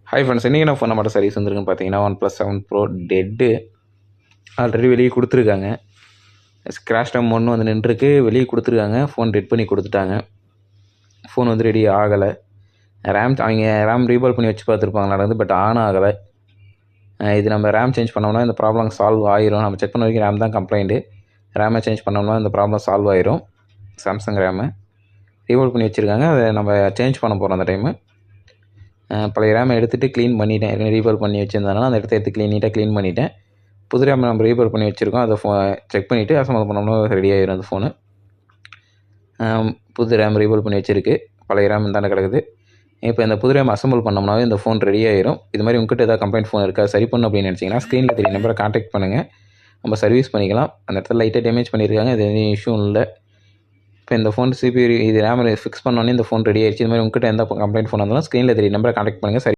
Hi friends, இன்றைக்கி நான் phone நம்மகிட்ட சர்வீஸ் வந்துருக்குன்னு பார்த்தீங்கன்னா OnePlus 7 Pro டெட்டு ஆல்ரெடி வெளியே கொடுத்துருக்காங்க. ஸ்க்ராட்ச் டைம் ஒன்று வந்து நின்றுருக்கு, வெளியே கொடுத்துருக்காங்க. ஃபோன் ரெட் பண்ணி கொடுத்துட்டாங்க. ஃபோன் வந்து ரெடி ஆகலை. அவங்க ரேம் ரீபால் பண்ணி வச்சு பார்த்துருப்பாங்க நடந்து, பட் ஆன் ஆகலை. இது நம்ம ரேம் சேஞ்ச் பண்ணோம்னா இந்த ப்ராப்ளம் சால்வ் ஆயிரும். நம்ம செக் பண்ண வரைக்கும் ரேம் தான் கம்ப்ளைண்ட்டு. ரேமை சேஞ்ச் பண்ணோம்னா இந்த ப்ராப்ளம் சால்வ் ஆயிரும். சாம்சங் ரேமு ரீபால் பண்ணி வச்சுருக்காங்க. அதை நம்ம சேஞ்ச் பண்ண போகிறோம் அந்த டைமு. பழைய ரேமை எடுத்துகிட்டு க்ளீன் பண்ணிவிட்டேன். ஏற்கனவே ரீபால் பண்ணி வச்சுருந்தனால அந்த இடத்த எடுத்து நீட்டாக க்ளீன் பண்ணிவிட்டேன். புது ரேம் நம்ம ரீபால் பண்ணி வச்சுருக்கோம். அதை செக் பண்ணிவிட்டு அசம்பல் பண்ணோம்னா ரெடி ஆகிடும் அந்த ஃபோனு. புது ரேம் ரீபால் பண்ணி வச்சுருக்கு, பழைய ரேம் தானே கிடக்குது. இப்போ இந்த புது ரேம் அசம்பிள் பண்ணோம்னாவே இந்த ஃபோன் ரெடி ஆயிரும். இது மாதிரி உங்கள்கிட்ட ஏதாவது கம்ப்ளைண்ட் ஃபோன் இருக்கா, சரி பண்ணணும் அப்படின்னு நினச்சிங்கன்னா ஸ்க்ரீனில் 3 நம்பரை கான்டாக்ட் பண்ணுங்கள். நம்ம சர்வீஸ் பண்ணிக்கலாம். அந்த இடத்துல லைட்டாக டேமேஜ் பண்ணியிருக்காங்க, அது எதுவும் இஷ்யூ இல்லை. இப்போ இந்த ஃபோன் CPU இது ரேம் ஃபிக்ஸ் பண்ணோன்னே இந்த ஃபோன் ரெடி ஆயிடுச்சு. இது மாதிரி உங்கள்கிட்ட எந்த கம்ப்ளைண்ட் ஃபோன் இருந்தாலும் ஸ்க்ரீனில் 3 நம்பரை கான்டாக்ட் பண்ணுங்கள். சரி